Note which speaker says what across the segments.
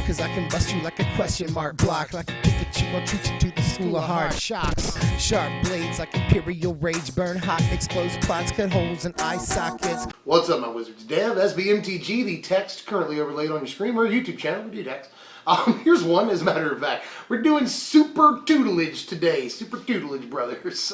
Speaker 1: cause I can bust you like a question mark block. Like a Pikachu, I'll treat you to the school of hard shocks. Sharp blades like imperial rage, burn hot, explodes plots, cut holes in eye sockets.
Speaker 2: What's up, my wizards? Dev, SBMTG, the text currently overlaid on your screen, or YouTube channel, we do text. Here's one, as a matter of fact. We're doing Super Tutelage today. Super Tutelage, brothers.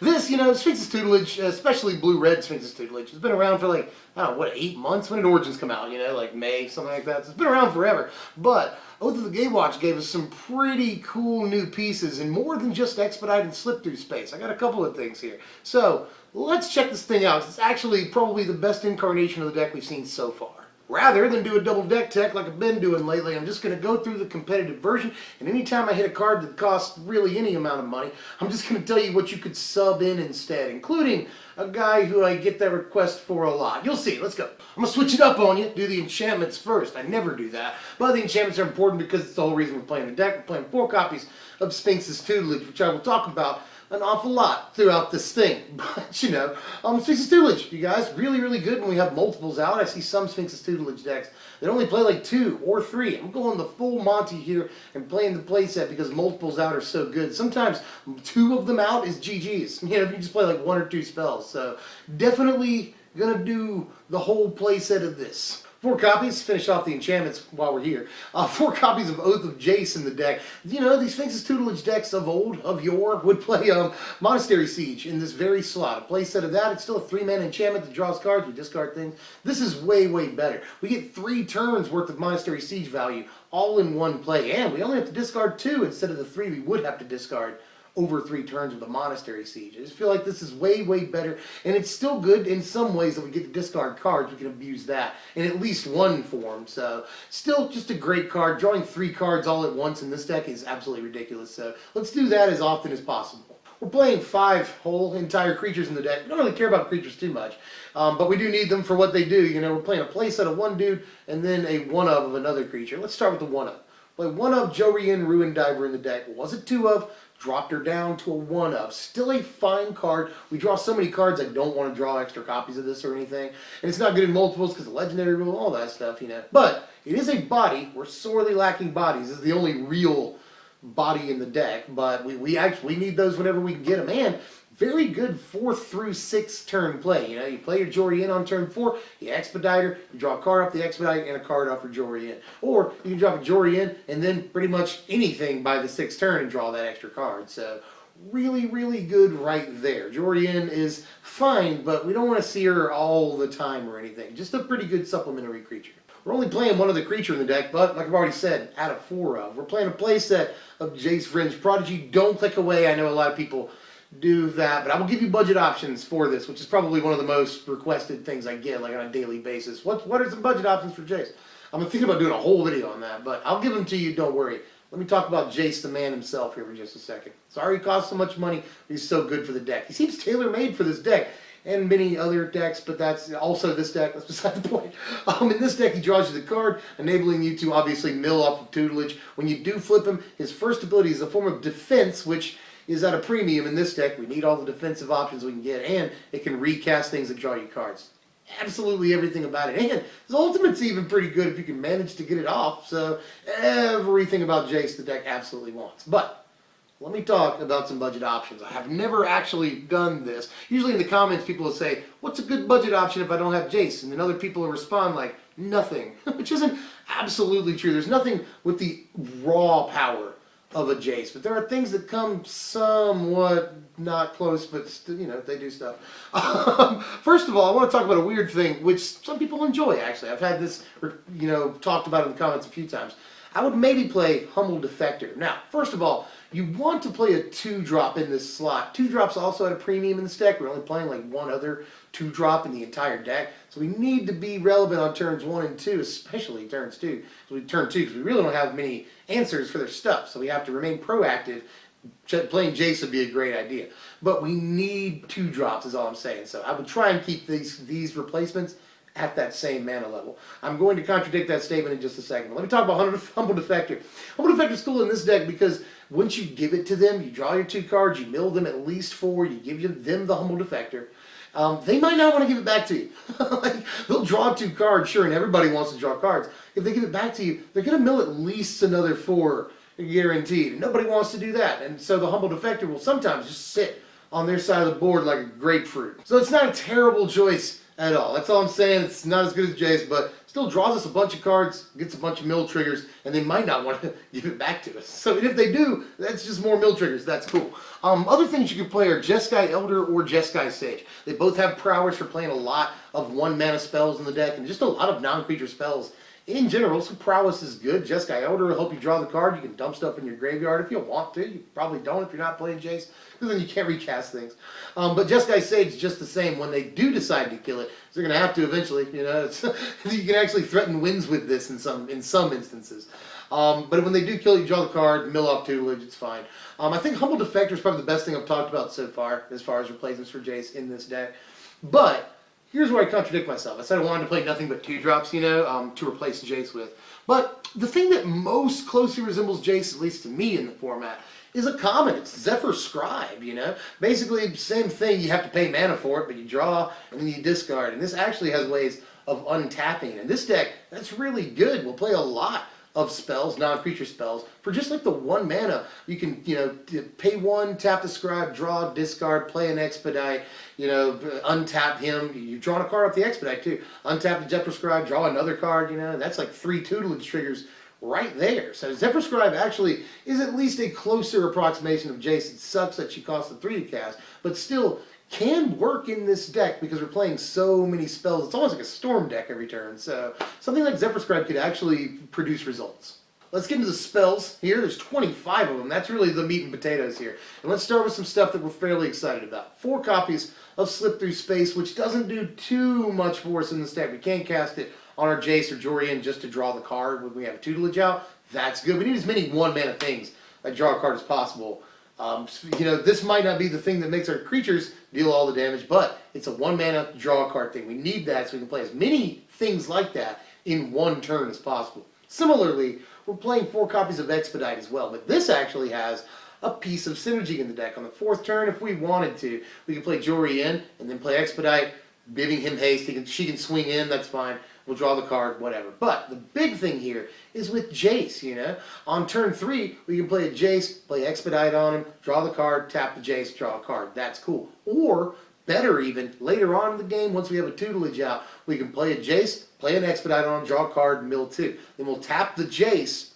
Speaker 2: This, Sphinx's Tutelage, especially blue-red Sphinx's Tutelage, has been around for like, I don't know, 8 months? When did Origins come out? Like May, something like that. So it's been around forever. But Oath of the Gatewatch gave us some pretty cool new pieces, and more than just Expedite and slip through space. I got a couple of things here. So, let's check this thing out. It's actually probably the best incarnation of the deck we've seen so far. Rather than do a double deck tech like I've been doing lately, I'm just going to go through the competitive version, and anytime I hit a card that costs really any amount of money, I'm just going to tell you what you could sub in instead, including a guy who I get that request for a lot. You'll see. Let's go. I'm going to switch it up on you. Do the enchantments first. I never do that. But the enchantments are important because it's the whole reason we're playing the deck. We're playing 4 copies of Sphinx's Tutelage, which I will talk about an awful lot throughout this thing. But, Sphinx's Tutelage, you guys, really, really good when we have multiples out. I see some Sphinx's Tutelage decks that only play like 2 or 3. I'm going the full Monty here and playing the playset because multiples out are so good. Sometimes 2 of them out is GG's. If you just play like 1 or 2 spells. So definitely gonna do the whole playset of this. 4 copies, finish off the enchantments while we're here. 4 copies of Oath of Jace in the deck. These Sphinx's Tutelage decks of old, of yore, would play Monastery Siege in this very slot. A play set of that, it's still a 3-mana enchantment that draws cards, we discard things. This is way, way better. We get 3 turns worth of Monastery Siege value all in one play, and we only have to discard 2 instead of the 3 we would have to discard over 3 turns with a Monastery Siege. I just feel like this is way, way better, and it's still good in some ways that we get to discard cards. We can abuse that in at least one form, so still just a great card. Drawing 3 cards all at once in this deck is absolutely ridiculous, so let's do that as often as possible. We're playing 5 whole entire creatures in the deck. We don't really care about creatures too much, but we do need them for what they do. We're playing a play set of 1 dude and then a 1-of of another creature. Let's start with the 1-of. Play 1-of Jori Ruin Diver in the deck. Was it 2-of? Dropped her down to a 1-of. Still a fine card. We draw so many cards I don't want to draw extra copies of this or anything. And it's not good in multiples because of legendary rule, all that stuff, But it is a body. We're sorely lacking bodies. This is the only real body in the deck. But we actually need those whenever we can get them. And very good 4 through 6 turn play. You play your Jori in on turn 4, you Expedite her, you draw a card off the Expedite and a card off for Jori in. Or you can drop a Jori in and then pretty much anything by the 6th turn and draw that extra card. So really, really good right there. Jori in is fine, but we don't want to see her all the time or anything. Just a pretty good supplementary creature. We're only playing 1 other creature in the deck, but like I've already said, out of 4 of. We're playing a playset of Jace, Vrynn, Prodigy. Don't click away. I know a lot of people do that, but I will give you budget options for this, which is probably one of the most requested things I get like on a daily basis. What are some budget options for Jace? I'm thinking about doing a whole video on that, but I'll give them to you, don't worry. Let me talk about Jace the man himself here for just a second. Sorry he costs so much money, but he's so good for the deck. He seems tailor-made for this deck and many other decks, but that's also this deck. That's beside the point. In this deck, he draws you the card, enabling you to obviously mill off of Tutelage. When you do flip him, his first ability is a form of defense, which is at a premium in this deck. We need all the defensive options we can get, and it can recast things that draw you cards. Absolutely everything about it. And his ultimate's even pretty good if you can manage to get it off, so everything about Jace the deck absolutely wants. But let me talk about some budget options. I have never actually done this. Usually in the comments people will say, what's a good budget option if I don't have Jace? And then other people will respond like, nothing. Which isn't absolutely true. There's nothing with the raw power of a Jace, but there are things that come somewhat not close, but they do stuff. First of all, I want to talk about a weird thing, which some people enjoy, actually. I've had this, talked about in the comments a few times. I would maybe play Humble Defector. Now, first of all, you want to play a 2-drop in this slot. 2-drops also at a premium in this deck. We're only playing like 1 other 2-drop in the entire deck. So we need to be relevant on turns 1 and 2, especially turns 2. Turn 2, because we really don't have many answers for their stuff. So we have to remain proactive. Playing Jace would be a great idea. But we need 2-drops is all I'm saying. So I would try and keep these replacements at that same mana level. I'm going to contradict that statement in just a second. Let me talk about Humble Defector. Humble Defector is cool in this deck because once you give it to them, you draw your 2 cards, you mill them at least 4, you give them the Humble Defector, they might not want to give it back to you. Like, they'll draw 2 cards, sure, and everybody wants to draw cards. If they give it back to you, they're going to mill at least another 4 guaranteed. And nobody wants to do that. And so the Humble Defector will sometimes just sit on their side of the board like a grapefruit. So it's not a terrible choice at all. That's all I'm saying. It's not as good as Jace, but still draws us a bunch of cards, gets a bunch of mill triggers, and they might not want to give it back to us. So if they do, that's just more mill triggers. That's cool. Other things you can play are Jeskai Elder or Jeskai Sage. They both have prowess for playing a lot of 1-mana spells in the deck, and just a lot of non-creature spells in general, so prowess is good. Jeskai Elder will help you draw the card. You can dump stuff in your graveyard if you want to. You probably don't if you're not playing Jace, because then you can't recast things. But Jeskai Sage is just the same. When they do decide to kill it, they're going to have to eventually. You know, you can actually threaten wins with this in some instances. But when they do kill it, you draw the card, mill off tutelage, it's fine. I think Humble Defector is probably the best thing I've talked about so far as replacements for Jace in this deck. But here's where I contradict myself. I said I wanted to play nothing but 2-drops, you know, to replace Jace with. But the thing that most closely resembles Jace, at least to me in the format, is a common. It's Zephyr Scribe, you know. Basically, same thing. You have to pay mana for it, but you draw and then you discard. And this actually has ways of untapping. And this deck, that's really good. We'll play a lot of spells, non-creature spells, for just like the 1 mana. You can, you know, pay 1, tap the Scribe, draw, discard, play an Expedite, you know, untap him. You've drawn a card off the Expedite too. Untap the Zephyr Scribe, draw another card, you know. That's like 3 tutelage triggers right there. So Zephyr Scribe actually is at least a closer approximation of Jace. It sucks that she costs a 3 to cast, but still can work in this deck because we're playing so many spells. It's almost like a storm deck every turn. So something like Zephyr Scribe could actually produce results. Let's get into the spells here. There's 25 of them. That's really the meat and potatoes here. And let's start with some stuff that we're fairly excited about. 4 copies of Slip Through Space, which doesn't do too much for us in this deck. We can't cast it on our Jace or Jori just to draw the card when we have a tutelage out. That's good. We need as many 1-mana things that draw a card as possible. You know, this might not be the thing that makes our creatures deal all the damage, but it's a 1-mana draw a card thing. We need that so we can play as many things like that in 1 turn as possible. Similarly, we're playing 4 copies of Expedite as well, but this actually has a piece of synergy in the deck. On the 4th turn, if we wanted to, we can play Jori in and then play Expedite, giving him haste. She can swing in, that's fine. We'll draw the card, whatever. But the big thing here is with Jace, you know. On turn 3, we can play a Jace, play Expedite on him, draw the card, tap the Jace, draw a card. That's cool. Or, better even, later on in the game, once we have a tutelage out, we can play a Jace, play an Expedite on him, draw a card, mill 2. Then we'll tap the Jace,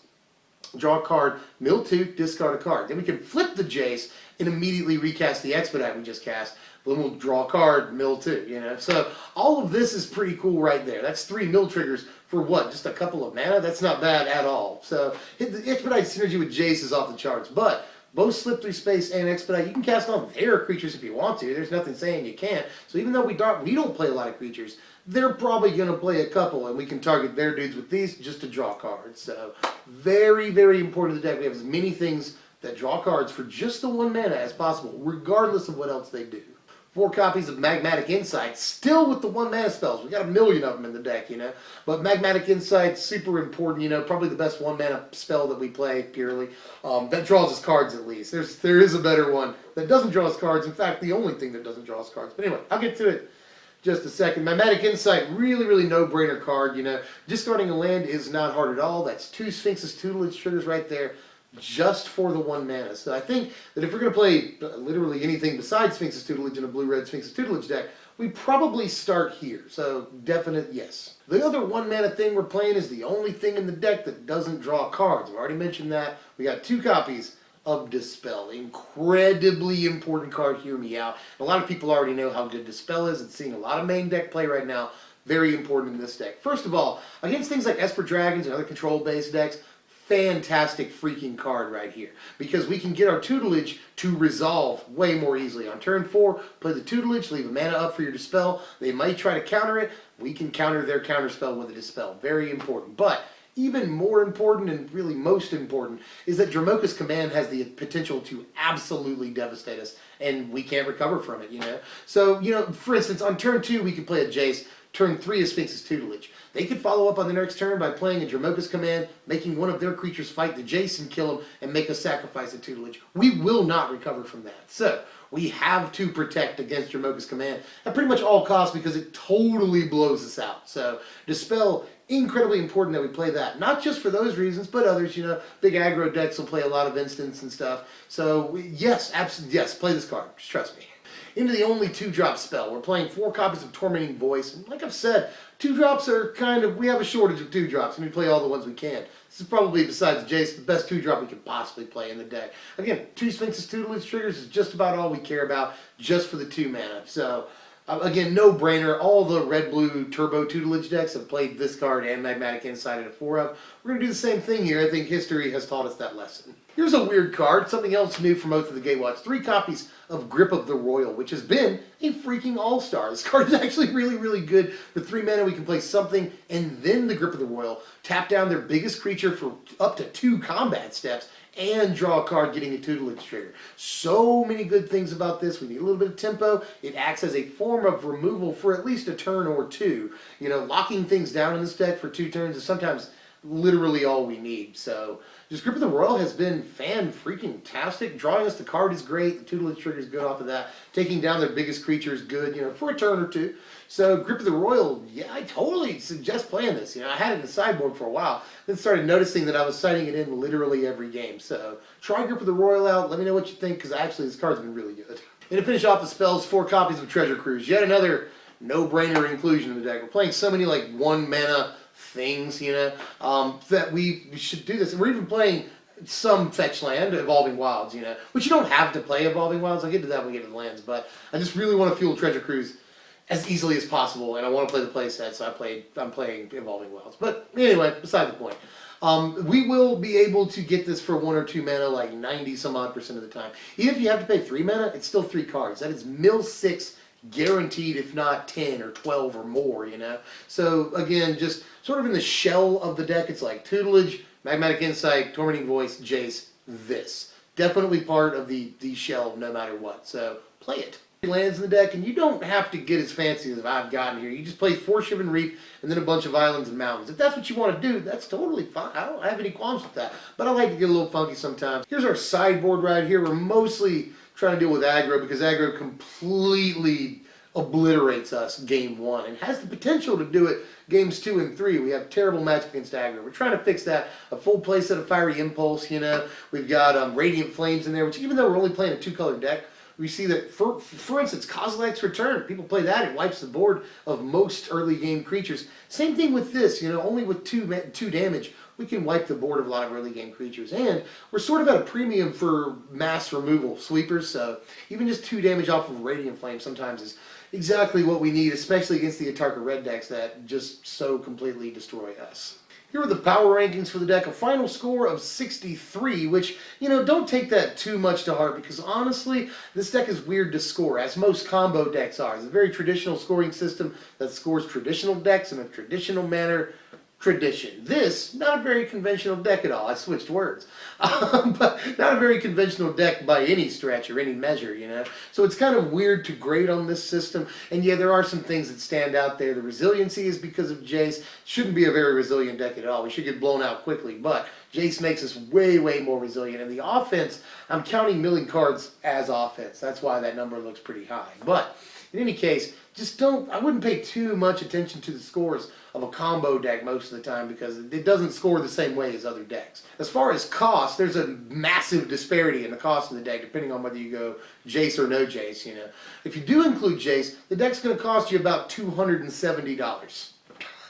Speaker 2: draw a card, mill 2, discard a card. Then we can flip the Jace and immediately recast the Expedite we just cast. Then we'll draw a card, mill 2, you know. So all of this is pretty cool right there. That's 3 mill triggers for what? Just a couple of mana? That's not bad at all. So the Expedite synergy with Jace is off the charts. But both Slip Through Space and Expedite, you can cast on their creatures if you want to. There's nothing saying you can't. So even though we don't play a lot of creatures, they're probably going to play a couple, and we can target their dudes with these just to draw cards. So very, very important to the deck. We have as many things that draw cards for just the 1 mana as possible, regardless of what else they do. 4 copies of Magmatic Insight, still with the 1-mana spells. We got a million of them in the deck, you know. But Magmatic Insight, super important, you know, probably the best 1-mana spell that we play, purely. That draws us cards, at least. There is a better one that doesn't draw us cards. In fact, the only thing that doesn't draw us cards. But anyway, I'll get to it just a second. Magmatic Insight, really, really no-brainer card, you know. Discarding a land is not hard at all. That's 2 Sphinx's tutelage triggers right there, just for the 1 mana. So I think that if we're going to play literally anything besides Sphinx's tutelage in a blue-red Sphinx's tutelage deck, we probably start here. So definite yes. The other 1 mana thing we're playing is the only thing in the deck that doesn't draw cards. I've already mentioned that. We got 2 copies of Dispel. Incredibly important card, hear me out. A lot of people already know how good Dispel is. It's seeing a lot of main deck play right now. Very important in this deck. First of all, against things like Esper Dragons and other control-based decks, fantastic freaking card right here, because we can get our tutelage to resolve way more easily. On turn 4, play the tutelage, leave a mana up for your Dispel. They might try to counter it. We can counter their counterspell with a Dispel. Very important. But even more important, and really most important, is that Dromoka's Command has the potential to absolutely devastate us, and we can't recover from it, you know. So, you know, for instance, on turn 2, we can play a Jace, turn 3 of Sphinx's Tutelage. They could follow up on the next turn by playing a Dromoka's Command, making one of their creatures fight the Jace and kill him, and make us sacrifice a Tutelage. We will not recover from that. So, we have to protect against Dromoka's Command at pretty much all costs because it totally blows us out. So, Dispel, incredibly important that we play that. Not just for those reasons, but others. You know, big aggro decks will play a lot of instants and stuff. So, yes, absolutely, yes, play this card. Just trust me. Into the only 2-drop spell. We're playing 4 copies of Tormenting Voice. And like I've said, 2-drops are kind of, we have a shortage of 2-drops, and we play all the ones we can. This is probably, besides Jace, the best 2-drop we can possibly play in the deck. Again, 2 Sphinx's Tutelage triggers is just about all we care about, just for the 2 mana. So, again, no brainer. All the red-blue turbo Tutelage decks have played this card and Magmatic Insight at a 4-up. We're going to do the same thing here. I think history has taught us that lesson. Here's a weird card, something else new from Oath of the Gatewatch. 3 copies of Grip of the Roil, which has been a freaking all-star. This card is actually really, really good. For 3 mana, we can play something and then the Grip of the Roil, tap down their biggest creature for up to 2 combat steps, and draw a card getting a Tutelage trigger. So many good things about this. We need a little bit of tempo. It acts as a form of removal for at least a turn or 2. You know, locking things down in this deck for 2 turns is sometimes literally all we need. So, just Grip of the Roil has been fan-freaking-tastic. Drawing us the card is great. The Tutelage trigger is good off of that. Taking down their biggest creature is good, you know, for a turn or 2. So, Grip of the Roil, yeah, I totally suggest playing this. You know, I had it in the sideboard for a while. Then started noticing that I was citing it in literally every game. So, try Grip of the Roil out. Let me know what you think, because actually this card's been really good. And to finish off the spells, 4 copies of Treasure Cruise. Yet another no-brainer inclusion in the deck. We're playing so many, like, 1-mana things, you know, that we should do this. And we're even playing some fetch land, Evolving Wilds, you know, which you don't have to play Evolving Wilds. I'll get to that when we get to the lands, but I just really want to fuel Treasure Cruise as easily as possible, and I want to play the play set, so I'm playing Evolving Wilds. But anyway, beside the point. We will be able to get this for 1 or 2 mana like 90-some-odd% of the time. Even if you have to pay 3 mana, it's still 3 cards. That is mill 6 guaranteed, if not 10 or 12 or more, you know. So again, just sort of in the shell of the deck, it's like Tutelage, Magmatic Insight, Tormenting Voice, Jace, this. Definitely part of the shell no matter what. So play it. It lands in the deck, and you don't have to get as fancy as I've gotten here. You just play 4 Shivan Reef and then a bunch of islands and mountains. If that's what you want to do, that's totally fine. I don't have any qualms with that. But I like to get a little funky sometimes. Here's our sideboard right here. We're mostly trying to deal with aggro because aggro completely obliterates us game 1 and has the potential to do it games 2 and 3. We have terrible match against aggro. We're trying to fix that. A full play set of Fiery Impulse, you know. We've got Radiant Flames in there, which even though we're only playing a 2-color deck, we see that, for instance, Kozilek's Return. People play that. It wipes the board of most early game creatures. Same thing with this, you know, only with 2 damage, we can wipe the board of a lot of early game creatures. And we're sort of at a premium for mass removal sweepers, so even just 2 damage off of Radiant Flame sometimes is exactly what we need, especially against the Atarka red decks that just so completely destroy us. Here are the power rankings for the deck. A final score of 63, which, you know, don't take that too much to heart because honestly, this deck is weird to score, as most combo decks are. It's a very traditional scoring system that scores traditional decks in a traditional manner. Tradition. This, not a very conventional deck at all. I switched words. But not a very conventional deck by any stretch or any measure, you know. So it's kind of weird to grade on this system. And yeah, there are some things that stand out there. The resiliency is because of Jace. Shouldn't be a very resilient deck at all. We should get blown out quickly. But Jace makes us way, way more resilient. And the offense, I'm counting milling cards as offense. That's why that number looks pretty high. But in any case, just I wouldn't pay too much attention to the scores of a combo deck most of the time because it doesn't score the same way as other decks. As far as cost, there's a massive disparity in the cost of the deck depending on whether you go Jace or no Jace, you know. If you do include Jace, the deck's going to cost you about $270.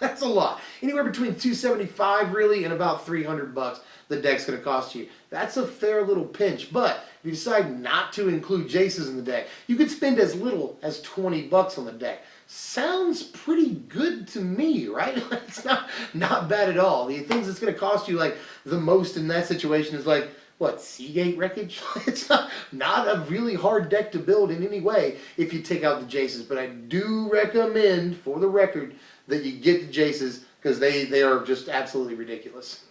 Speaker 2: That's a lot. Anywhere between $275 really and about $300 the deck's going to cost you. That's a fair little pinch, but if you decide not to include Jaces in the deck, you could spend as little as $20 on the deck. Sounds pretty good to me, right? It's not bad at all. The things that's going to cost you like the most in that situation is like, what, Sea Gate Wreckage? It's not a really hard deck to build in any way if you take out the Jaces, but I do recommend, for the record, that you get the Jaces because they are just absolutely ridiculous.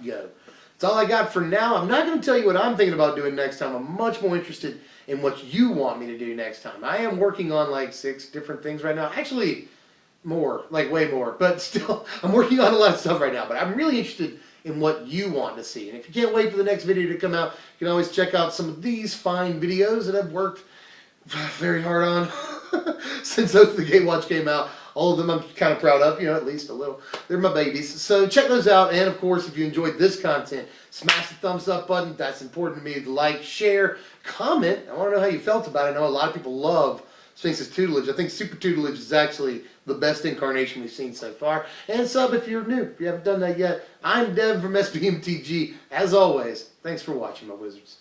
Speaker 2: Go. That's all I got for now. I'm not going to tell you what I'm thinking about doing next time. I'm much more interested in what you want me to do next time. I am working on like 6 different things right now. Actually, more, like way more. But still, I'm working on a lot of stuff right now. But I'm really interested in what you want to see. And if you can't wait for the next video to come out, you can always check out some of these fine videos that I've worked very hard on since Oath of the Gatewatch came out. All of them I'm kind of proud of, at least a little. They're my babies. So check those out. And of course, if you enjoyed this content, smash the thumbs up button. That's important to me. Like, share, comment. I want to know how you felt about it. I know a lot of people love Sphinx's tutelage. I think Super Tutelage is actually the best incarnation we've seen so far. And sub if you're new. If you haven't done that yet. I'm Dev from SBMTG. As always, thanks for watching, my wizards.